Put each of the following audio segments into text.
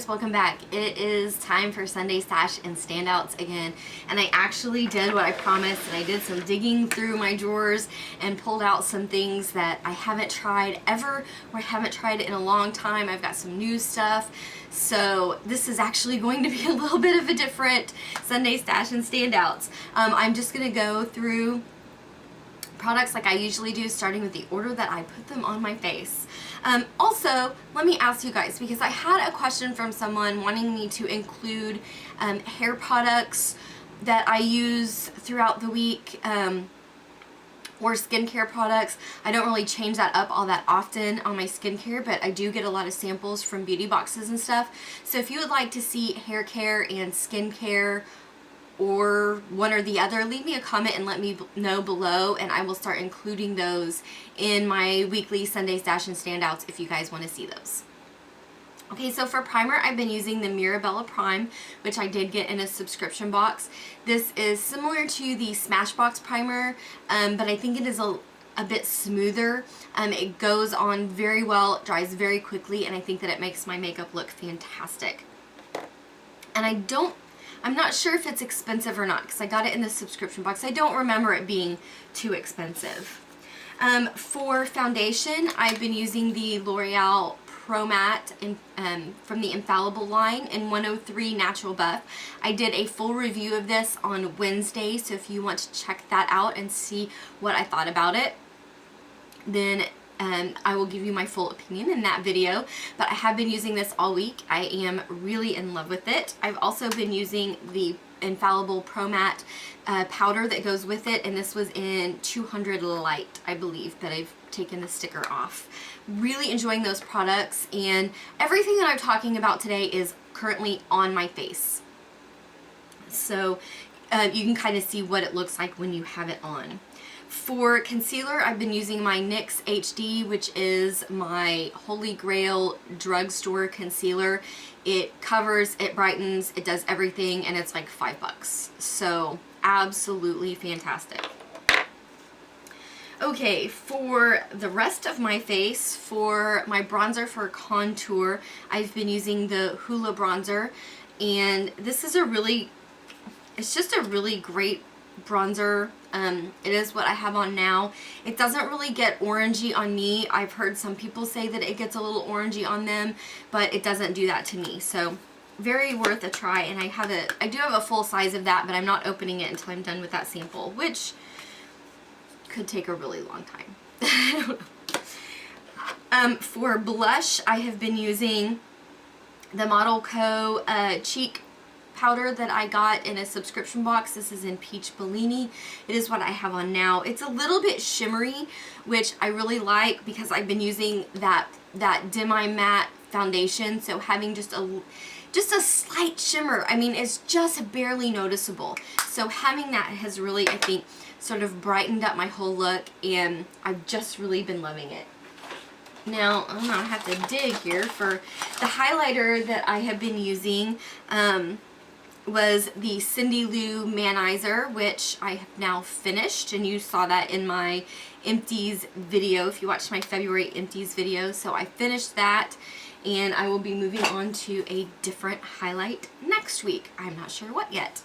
lovers, welcome back. It is time for Sunday Stash and Standouts again, and I actually did what I promised, and I did some digging through my drawers and pulled out some things that I haven't tried ever, or I haven't tried it in a long time. I've got some new stuff, so this is actually going to be a little bit of a different Sunday Stash and Standouts. I'm just going to go through products like I usually do, starting with the order that I put them on my face. Also, let me ask you guys, because I had a question from someone wanting me to include hair products that I use throughout the week, or skincare products. I don't really change that up all that often on my skincare, but I do get a lot of samples from beauty boxes and stuff. So if you would like to see hair care and skincare, or one or the other, leave me a comment and let me know below, and I will start including those in my weekly Sunday Stash and Standouts if you guys want to see those. Okay, so for primer, I've been using the Mirabella Prime, which I did get in a subscription box. This is similar to the Smashbox primer, but I think it is a bit smoother. It goes on very well, it dries very quickly, and I think that it makes my makeup look fantastic. And I'm not sure if it's expensive or not, because I got it in the subscription box. I don't remember it being too expensive. For foundation, I've been using the L'Oreal Pro Matte from the Infallible line in 103 Natural Buff. I did a full review of this on Wednesday, so if you want to check that out and see what I thought about it, then I will give you my full opinion in that video. But I have been using this all week. I am really in love with it. I've also been using the Infallible Pro Matte powder that goes with it, and this was in 200 Light, I believe, that I've taken the sticker off. Really enjoying those products, and everything that I'm talking about today is currently on my face. So you can kind of see what it looks like when you have it on. For concealer, I've been using my NYX HD, which is my holy grail drugstore concealer. It covers, it brightens, it does everything, and it's like $5. So absolutely fantastic. Okay, for the rest of my face, for my bronzer for contour, I've been using the Hoola bronzer, and this is it's just a really great bronzer. It is what I have on now. It doesn't really get orangey on me. I've heard some people say that it gets a little orangey on them, but it doesn't do that to me. So very worth a try, and I do have a full size of that, but I'm not opening it until I'm done with that sample, which could take a really long time. I don't know. For blush, I have been using the Model Co. Cheek powder that I got in a subscription box. This is in Peach Bellini. It is what I have on now. It's a little bit shimmery, which I really like because I've been using that demi matte foundation, so having just a slight shimmer, I mean, it's just barely noticeable. So having that has really, I think, sort of brightened up my whole look, and I've just really been loving it. Now, I have to dig here. For the highlighter that I have been using, was the Cindy Lou Manizer, which I have now finished, and you saw that in my empties video if you watched my February empties video. So I finished that, and I will be moving on to a different highlight next week. I'm not sure what yet.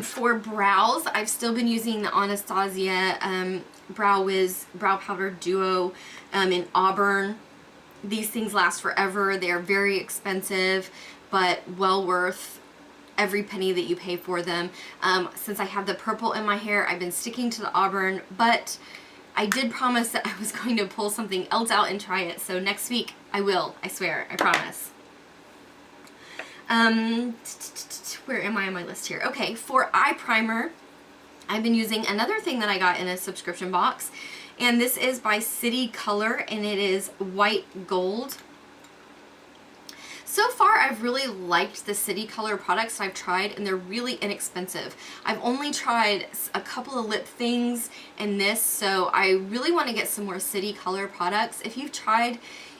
For brows, I've still been using the Anastasia Brow Wiz Brow Powder Duo in Auburn. These things last forever. They are very expensive, but well worth every penny that you pay for them. Since I have the purple in my hair, I've been sticking to the Auburn, but I did promise that I was going to pull something else out and try it, so next week I will, I swear, I promise. Where am I on my list here? Okay, for eye primer, I've been using another thing that I got in a subscription box, and this is by City Color, and it is white gold. So far, I've really liked the City Color products I've tried, and they're really inexpensive. I've only tried a couple of lip things and this, so I really want to get some more City Color products. If you've tried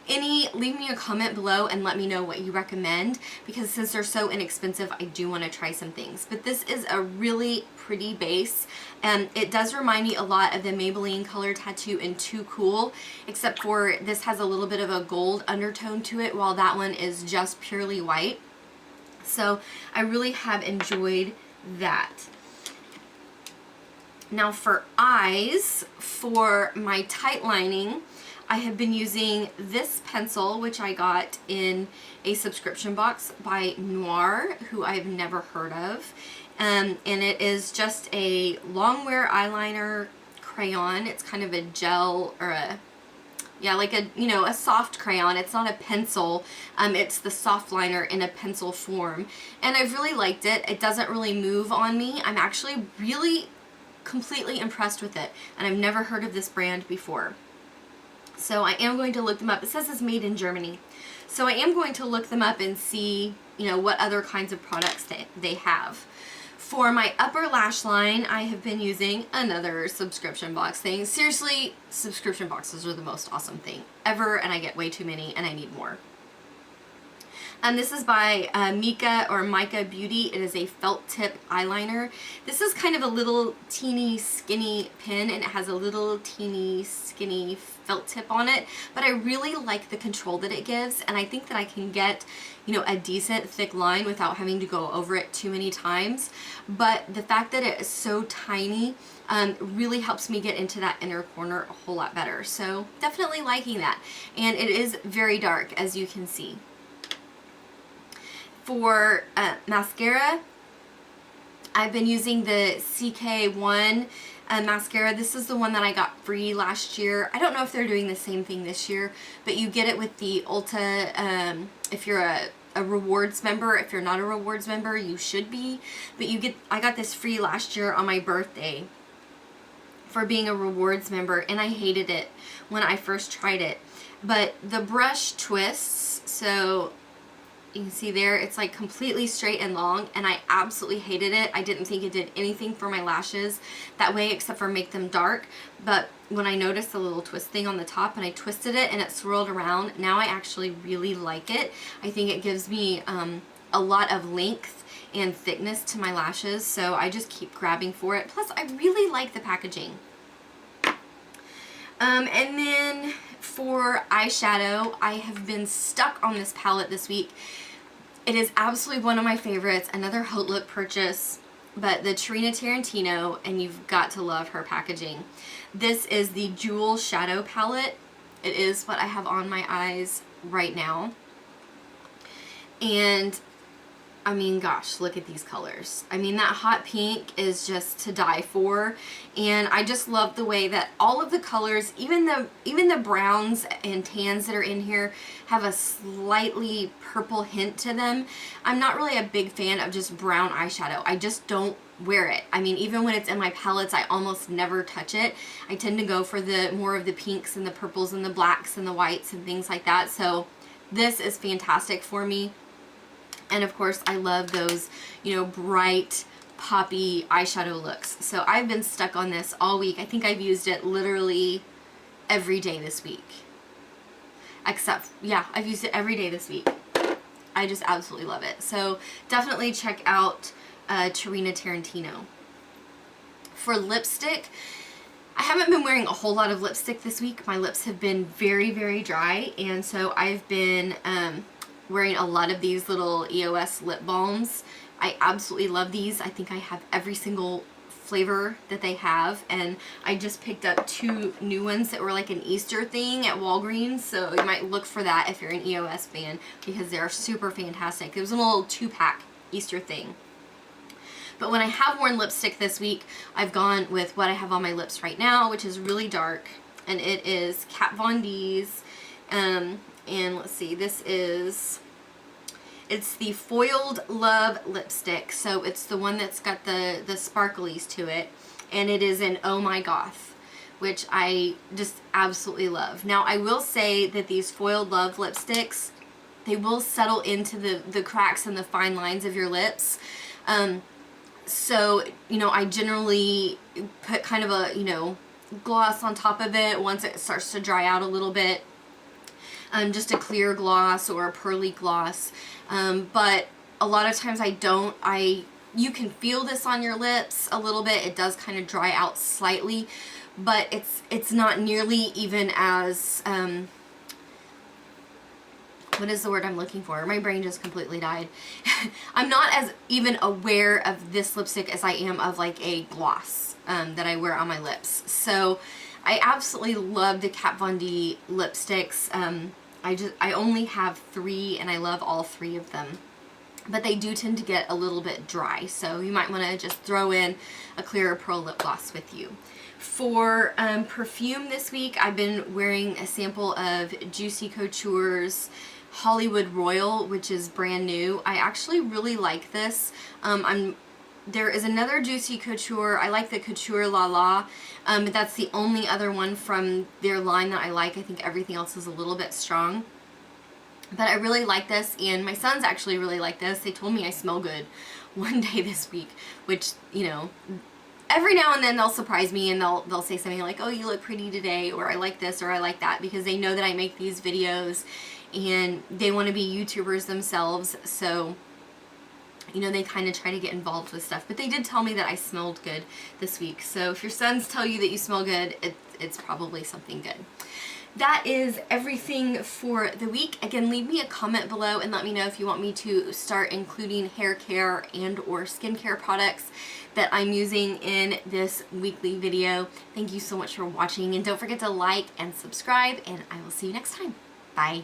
leave me a comment below and let me know what you recommend, because since they're so inexpensive, I do want to try some things. But this is a really pretty base, and it does remind me a lot of the Maybelline Color Tattoo in Too Cool, except for this has a little bit of a gold undertone to it, while that one is just purely white. So I really have enjoyed that. Now for eyes, for my tight lining, I have been using this pencil, which I got in a subscription box by Noir, who I've never heard of. And it is just a long wear eyeliner crayon. It's kind of a gel, or like a, a soft crayon. It's not a pencil. It's the soft liner in a pencil form. And I've really liked it. It doesn't really move on me. I'm actually really completely impressed with it. And I've never heard of this brand before. So I am going to look them up. It says it's made in Germany. So I am going to look them up and see, what other kinds of products they have. For my upper lash line, I have been using another subscription box thing. Seriously, subscription boxes are the most awesome thing ever, and I get way too many, and I need more. This is by Miche Beauty. It is a felt tip eyeliner. This is kind of a little teeny skinny pen, and it has a little teeny skinny felt tip on it, but I really like the control that it gives, and I think that I can get, a decent thick line without having to go over it too many times. But the fact that it is so tiny really helps me get into that inner corner a whole lot better. So definitely liking that, and it is very dark, as you can see. For mascara, I've been using the CK1 mascara. This is the one that I got free last year. I don't know if they're doing the same thing this year, but you get it with the Ulta, if you're a rewards member. If you're not a rewards member, you should be. But I got this free last year on my birthday for being a rewards member, and I hated it when I first tried it. But the brush twists, so you can see there, it's like completely straight and long, and I absolutely hated it. I didn't think it did anything for my lashes that way except for make them dark. But when I noticed the little twist thing on the top and I twisted it and it swirled around, now I actually really like it. I think it gives me a lot of length and thickness to my lashes, so I just keep grabbing for it. Plus, I really like the packaging. And then for eyeshadow, I have been stuck on this palette this week. It is absolutely one of my favorites, another Haute Look purchase, but the Tarina Tarantino, and you've got to love her packaging. This is the Jewel Shadow Palette. It is what I have on my eyes right now. And I mean, gosh, look at these colors. I mean, that hot pink is just to die for, and I just love the way that all of the colors, even the browns and tans that are in here, have a slightly purple hint to them. I'm not really a big fan of just brown eyeshadow. I just don't wear it. I mean, even when it's in my palettes, I almost never touch it. I tend to go for the more of the pinks and the purples and the blacks and the whites and things like that. So this is fantastic for me. And of course, I love those, bright, poppy eyeshadow looks. So I've been stuck on this all week. I think I've used it literally every day this week. I've used it every day this week. I just absolutely love it. So definitely check out Tarina Tarantino. For lipstick, I haven't been wearing a whole lot of lipstick this week. My lips have been very, very dry, and so I've been wearing a lot of these little EOS lip balms. I absolutely love these. I think I have every single flavor that they have, and I just picked up 2 new ones that were like an Easter thing at Walgreens, so you might look for that if you're an EOS fan, because they're super fantastic. It was a little 2-pack Easter thing. But when I have worn lipstick this week, I've gone with what I have on my lips right now, which is really dark, and it is Kat Von D's, and let's see, it's the Foiled Love lipstick, so it's the one that's got the sparklies to it, and it is an Oh My Goth, which I just absolutely love. Now, I will say that these Foiled Love lipsticks, they will settle into the cracks and the fine lines of your lips. So, I generally put kind of a, gloss on top of it once it starts to dry out a little bit. just a clear gloss or a pearly gloss. But a lot of times I don't. You can feel this on your lips a little bit. It does kind of dry out slightly, but it's not nearly even as, what is the word I'm looking for? My brain just completely died. I'm not as even aware of this lipstick as I am of like a gloss that I wear on my lips. So I absolutely love the Kat Von D lipsticks. I only have 3 and I love all 3 of them. But they do tend to get a little bit dry, so you might want to just throw in a clear pearl lip gloss with you. For perfume this week, I've been wearing a sample of Juicy Couture's Hollywood Royal, which is brand new. I actually really like this. There is another Juicy Couture. I like the Couture La La, but that's the only other one from their line that I like. I think everything else is a little bit strong. But I really like this, and my sons actually really like this. They told me I smell good one day this week, which, you know, every now and then they'll surprise me and they'll say something like, oh, you look pretty today, or I like this, or I like that, because they know that I make these videos and they want to be YouTubers themselves. So, you know, they kind of try to get involved with stuff. But they did tell me that I smelled good this week. So if your sons tell you that you smell good, it's probably something good. That is everything for the week. Again, leave me a comment below and let me know if you want me to start including hair care and or skincare products that I'm using in this weekly video. Thank you so much for watching, and don't forget to like and subscribe, and I will see you next time. Bye.